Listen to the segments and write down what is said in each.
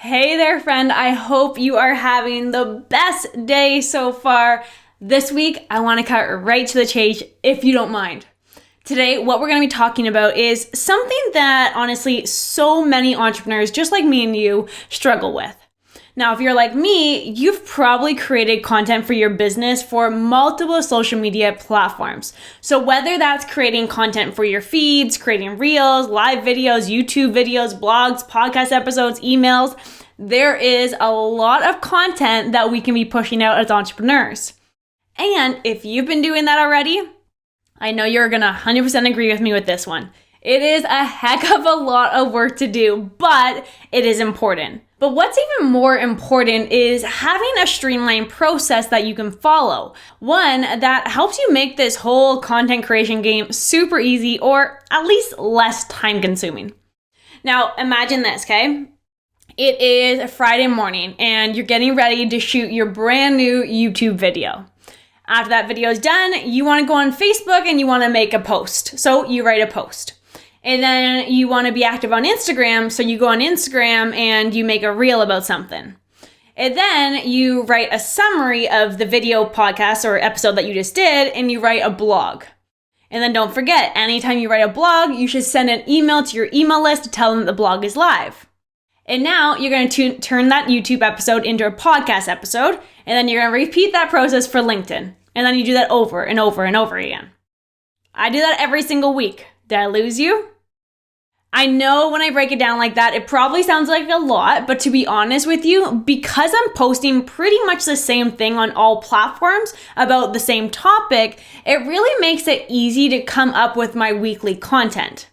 Hey there, friend. I hope you are having the best day so far. This week, I want to cut right to the chase, if you don't mind. Today, what we're going to be talking about is something that honestly so many entrepreneurs, just like me and you, struggle with. Now, if you're like me, you've probably created content for your business for multiple social media platforms. So whether that's creating content for your feeds, creating reels, live videos, YouTube videos, blogs, podcast episodes, emails, there is a lot of content that we can be pushing out as entrepreneurs. And if you've been doing that already, I know you're going to 100% agree with me with this one. It is a heck of a lot of work to do, but it is important. But what's even more important is having a streamlined process that you can follow. One that helps you make this whole content creation game super easy, or at least less time consuming. Now, imagine this, okay? It is a Friday morning and you're getting ready to shoot your brand new YouTube video. After that video is done, you want to go on Facebook and you want to make a post. So you write a post. And then you want to be active on Instagram, so you go on Instagram and you make a reel about something. And then you write a summary of the video podcast or episode that you just did, and you write a blog. And then don't forget, anytime you write a blog, you should send an email to your email list to tell them that the blog is live. And now you're going to turn that YouTube episode into a podcast episode, and then you're going to repeat that process for LinkedIn. And then you do that over and over and over again. I do that every single week. Did I lose you? I know when I break it down like that, it probably sounds like a lot, but to be honest with you, because I'm posting pretty much the same thing on all platforms about the same topic, it really makes it easy to come up with my weekly content.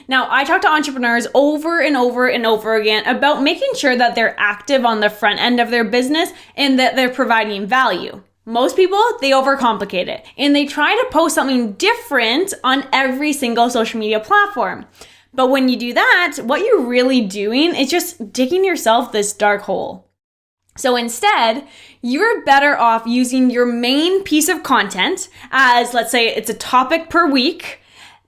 Now, I talk to entrepreneurs over and over and over again about making sure that they're active on the front end of their business and that they're providing value. Most people, they overcomplicate it and they try to post something different on every single social media platform. But when you do that, what you're really doing is just digging yourself this dark hole. So instead, you're better off using your main piece of content as, let's say it's a topic per week.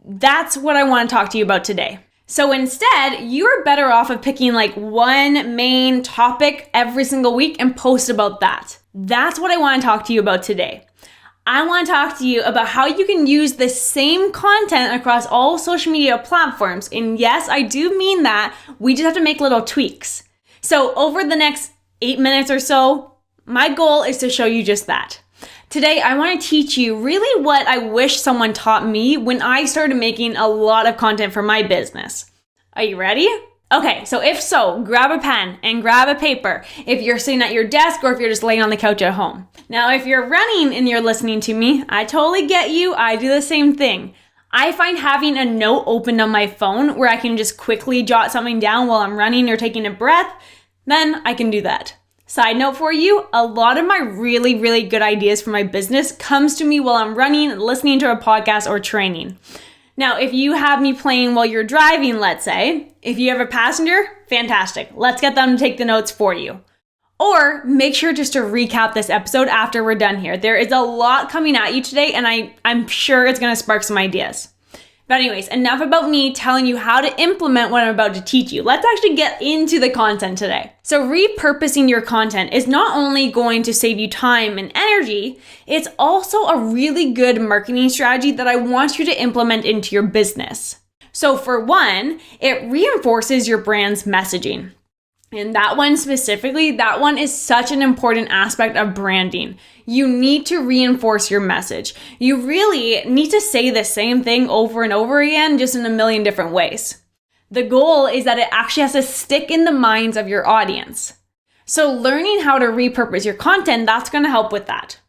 That's what I want to talk to you about today. So instead, you're better off of picking like one main topic every single week and post about that. That's what I want to talk to you about today. I want to talk to you about how you can use the same content across all social media platforms. And yes, I do mean that. We just have to make little tweaks. So over the next 8 minutes or so, my goal is to show you just that. Today, I want to teach you really what I wish someone taught me when I started making a lot of content for my business. Are you ready? Okay, so if so, grab a pen and grab a paper if you're sitting at your desk or if you're just laying on the couch at home. Now, if you're running and you're listening to me, I totally get you. I do the same thing. I find having a note open on my phone where I can just quickly jot something down while I'm running or taking a breath, then I can do that. Side note for you, a lot of my really, really good ideas for my business comes to me while I'm running, listening to a podcast, or training. Now, if you have me playing while you're driving, let's say, if you have a passenger, fantastic. Let's get them to take the notes for you. Or make sure just to recap this episode after we're done here. There is a lot coming at you today, and I'm sure it's going to spark some ideas. But anyways, enough about me telling you how to implement what I'm about to teach you. Let's actually get into the content today. So repurposing your content is not only going to save you time and energy, it's also a really good marketing strategy that I want you to implement into your business. So for one, it reinforces your brand's messaging. And that one specifically, that one is such an important aspect of branding. You need to reinforce your message. You really need to say the same thing over and over again, just in a million different ways. The goal is that it actually has to stick in the minds of your audience. So learning how to repurpose your content, that's going to help with that.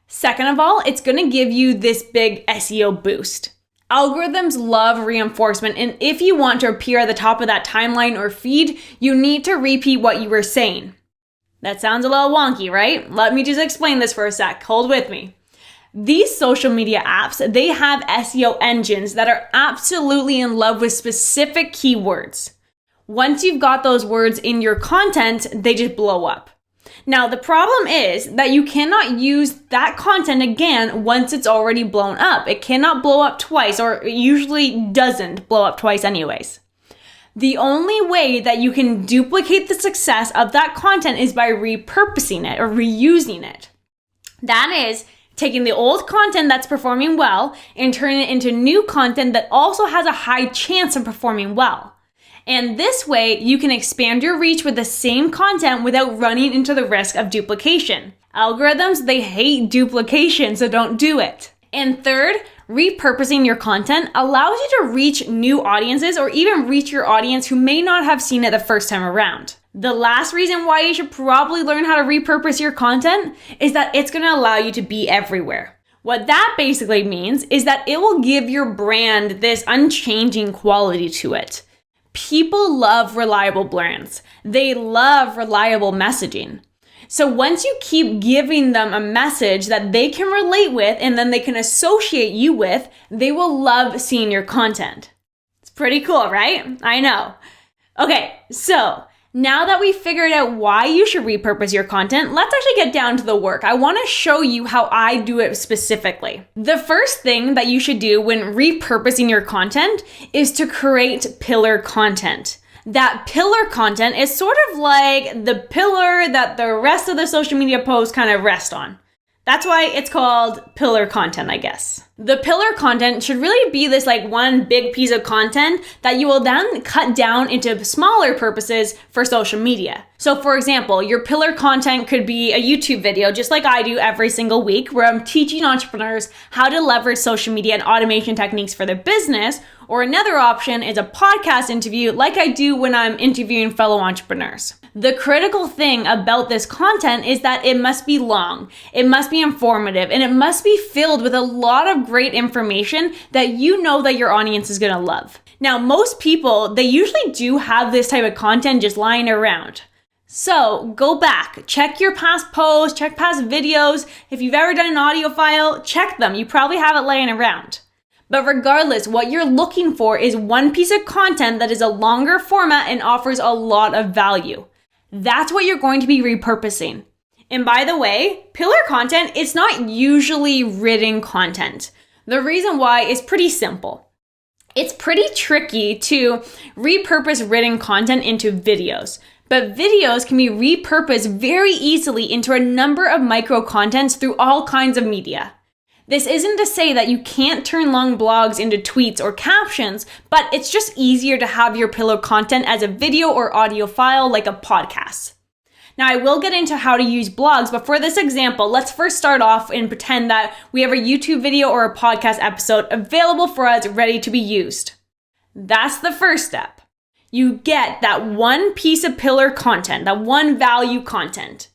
Second of all, it's going to give you this big SEO boost. Algorithms love reinforcement, and if you want to appear at the top of that timeline or feed, you need to repeat what you were saying. That sounds a little wonky, right? Let me just explain this for a sec. Hold with me. These social media apps, they have SEO engines that are absolutely in love with specific keywords. Once you've got those words in your content, they just blow up. Now, the problem is that you cannot use that content again once it's already blown up. It cannot blow up twice, or it usually doesn't blow up twice anyways. The only way that you can duplicate the success of that content is by repurposing it or reusing it. That is, taking the old content that's performing well and turning it into new content that also has a high chance of performing well. And this way, you can expand your reach with the same content without running into the risk of duplication. Algorithms, they hate duplication, so don't do it. And third, repurposing your content allows you to reach new audiences or even reach your audience who may not have seen it the first time around. The last reason why you should probably learn how to repurpose your content is that it's going to allow you to be everywhere. What that basically means is that it will give your brand this unchanging quality to it. People love reliable brands. They love reliable messaging. So once you keep giving them a message that they can relate with and then they can associate you with, they will love seeing your content. It's pretty cool, right? I know. Okay, so now that we figured out why you should repurpose your content, let's actually get down to the work. I want to show you how I do it specifically. The first thing that you should do when repurposing your content is to create pillar content. That pillar content is sort of like the pillar that the rest of the social media posts kind of rest on. That's why it's called pillar content, I guess. The pillar content should really be this like one big piece of content that you will then cut down into smaller purposes for social media. So for example, your pillar content could be a YouTube video, just like I do every single week, where I'm teaching entrepreneurs how to leverage social media and automation techniques for their business. Or another option is a podcast interview like I do when I'm interviewing fellow entrepreneurs. The critical thing about this content is that it must be long, it must be informative, and it must be filled with a lot of great information that you know that your audience is going to love. Now, most people, they usually do have this type of content just lying around. So go back, check your past posts, check past videos. If you've ever done an audio file, check them. You probably have it laying around. But regardless, what you're looking for is one piece of content that is a longer format and offers a lot of value. That's what you're going to be repurposing. And by the way, pillar content is not usually written content. The reason why is pretty simple. It's pretty tricky to repurpose written content into videos, but videos can be repurposed very easily into a number of micro contents through all kinds of media. This isn't to say that you can't turn long blogs into tweets or captions, but it's just easier to have your pillar content as a video or audio file like a podcast. Now, I will get into how to use blogs, but for this example, let's first start off and pretend that we have a YouTube video or a podcast episode available for us ready to be used. That's the first step. You get that one piece of pillar content, that one value content.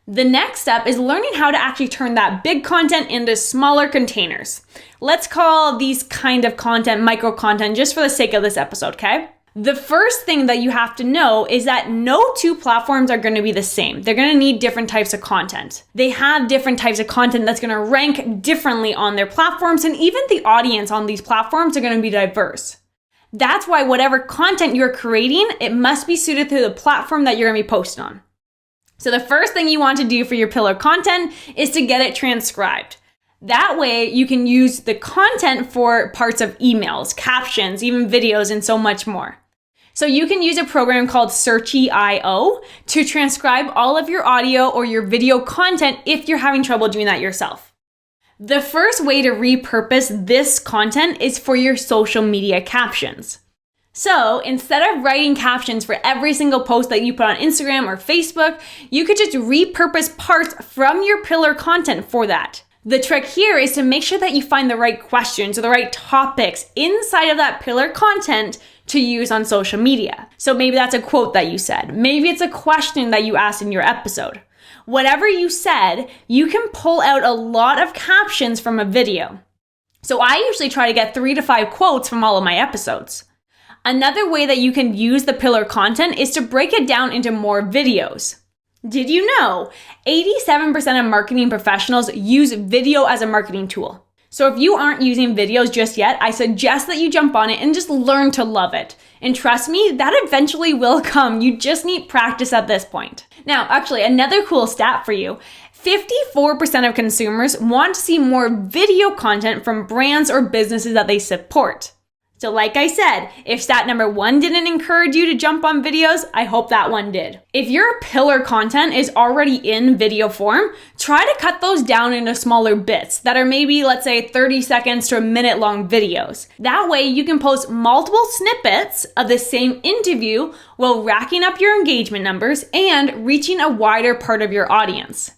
The next step is learning how to actually turn that big content into smaller containers. Let's call these kind of content micro content just for the sake of this episode, okay? The first thing that you have to know is that no two platforms are going to be the same. They're going to need different types of content. They have different types of content that's going to rank differently on their platforms, and even the audience on these platforms are going to be diverse. That's why whatever content you're creating, it must be suited to the platform that you're going to be posting on. So the first thing you want to do for your pillar content is to get it transcribed. That way you can use the content for parts of emails, captions, even videos, and so much more. So you can use a program called Searchy.io to transcribe all of your audio or your video content if you're having trouble doing that yourself. The first way to repurpose this content is for your social media captions. So instead of writing captions for every single post that you put on Instagram or Facebook, you could just repurpose parts from your pillar content for that. The trick here is to make sure that you find the right questions or the right topics inside of that pillar content to use on social media. So maybe that's a quote that you said. Maybe it's a question that you asked in your episode. Whatever you said, you can pull out a lot of captions from a video. So I usually try to get 3 to 5 quotes from all of my episodes. Another way that you can use the pillar content is to break it down into more videos. Did you know 87% of marketing professionals use video as a marketing tool? So if you aren't using videos just yet, I suggest that you jump on it and just learn to love it. And trust me, that eventually will come. You just need practice at this point. Now, actually, another cool stat for you. 54% of consumers want to see more video content from brands or businesses that they support. So like I said, if stat number 1 didn't encourage you to jump on videos, I hope that one did. If your pillar content is already in video form, try to cut those down into smaller bits that are maybe, let's say, 30 seconds to a minute long videos. That way you can post multiple snippets of the same interview while racking up your engagement numbers and reaching a wider part of your audience.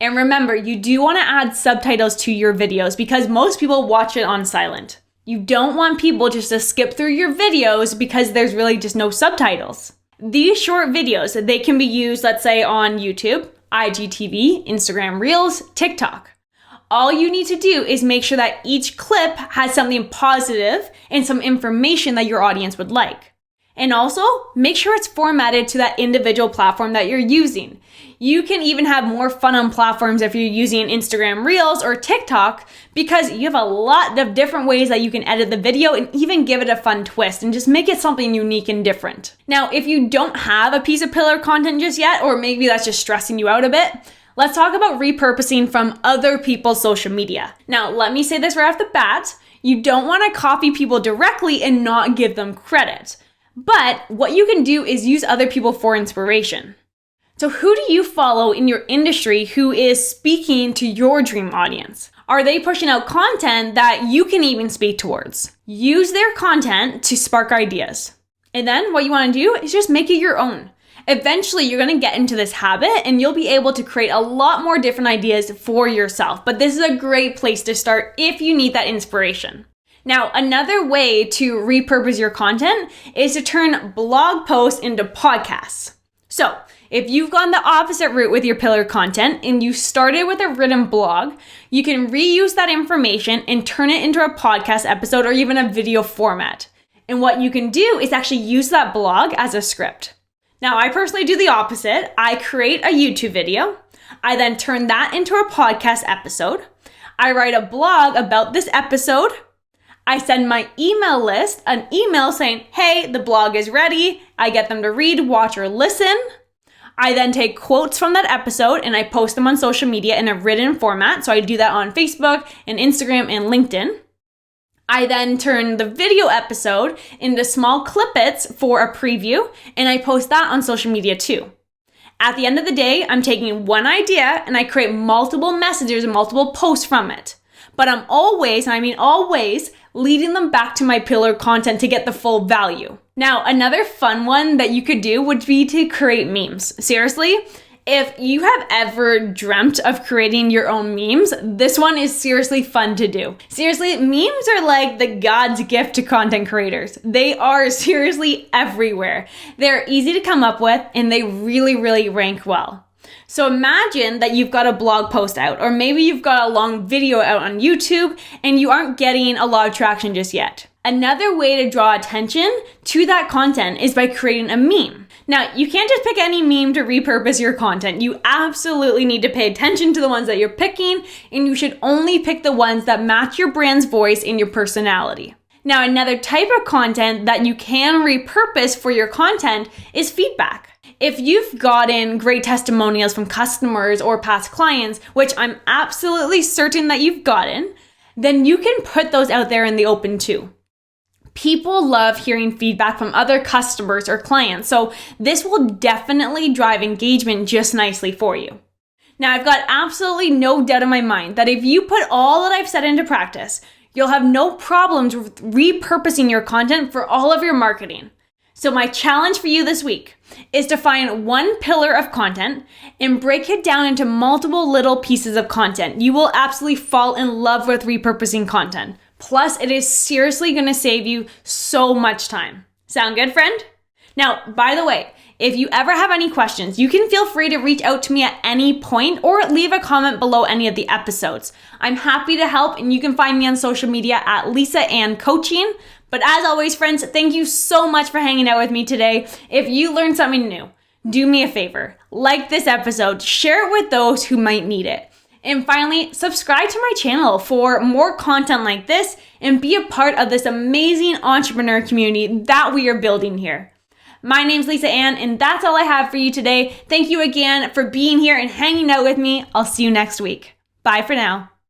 And remember, you do want to add subtitles to your videos because most people watch it on silent. You don't want people just to skip through your videos because there's really just no subtitles. These short videos, they can be used, let's say, on YouTube, IGTV, Instagram Reels, TikTok. All you need to do is make sure that each clip has something positive and some information that your audience would like. And also, make sure it's formatted to that individual platform that you're using. You can even have more fun on platforms if you're using Instagram Reels or TikTok because you have a lot of different ways that you can edit the video and even give it a fun twist and just make it something unique and different. Now, if you don't have a piece of pillar content just yet, or maybe that's just stressing you out a bit, let's talk about repurposing from other people's social media. Now, let me say this right off the bat. You don't want to copy people directly and not give them credit. But what you can do is use other people for inspiration. So who do you follow in your industry who is speaking to your dream audience? Are they pushing out content that you can even speak towards? Use their content to spark ideas. And then what you want to do is just make it your own. Eventually, you're going to get into this habit and you'll be able to create a lot more different ideas for yourself. But this is a great place to start if you need that inspiration. Now, another way to repurpose your content is to turn blog posts into podcasts. So, if you've gone the opposite route with your pillar content and you started with a written blog, you can reuse that information and turn it into a podcast episode or even a video format. And what you can do is actually use that blog as a script. Now, I personally do the opposite. I create a YouTube video. I then turn that into a podcast episode. I write a blog about this episode. I send my email list an email saying, hey, the blog is ready. I get them to read, watch, or listen. I then take quotes from that episode and I post them on social media in a written format. So I do that on Facebook and Instagram and LinkedIn. I then turn the video episode into small clippets for a preview and I post that on social media too. At the end of the day, I'm taking one idea and I create multiple messages and multiple posts from it. But I'm always, and I mean always, leading them back to my pillar content to get the full value. Now, another fun one that you could do would be to create memes. Seriously, if you have ever dreamt of creating your own memes, this one is seriously fun to do. Seriously, memes are like the God's gift to content creators. They are seriously everywhere. They're easy to come up with and they really rank well. So imagine that you've got a blog post out, or maybe you've got a long video out on YouTube and you aren't getting a lot of traction just yet. Another way to draw attention to that content is by creating a meme. Now, you can't just pick any meme to repurpose your content. You absolutely need to pay attention to the ones that you're picking, and you should only pick the ones that match your brand's voice and your personality. Now, another type of content that you can repurpose for your content is feedback. If you've gotten great testimonials from customers or past clients, which I'm absolutely certain that you've gotten, then you can put those out there in the open too. People love hearing feedback from other customers or clients, so this will definitely drive engagement just nicely for you. Now, I've got absolutely no doubt in my mind that if you put all that I've said into practice, you'll have no problems with repurposing your content for all of your marketing. So my challenge for you this week is to find one pillar of content and break it down into multiple little pieces of content. You will absolutely fall in love with repurposing content. Plus, it is seriously going to save you so much time. Sound good, friend? Now, by the way, if you ever have any questions, you can feel free to reach out to me at any point or leave a comment below any of the episodes. I'm happy to help, and you can find me on social media at Lisa Ann Coaching. But as always, friends, thank you so much for hanging out with me today. If you learned something new, do me a favor, like this episode, share it with those who might need it. And finally, subscribe to my channel for more content like this and be a part of this amazing entrepreneur community that we are building here. My name's Lisa Ann, and that's all I have for you today. Thank you again for being here and hanging out with me. I'll see you next week. Bye for now.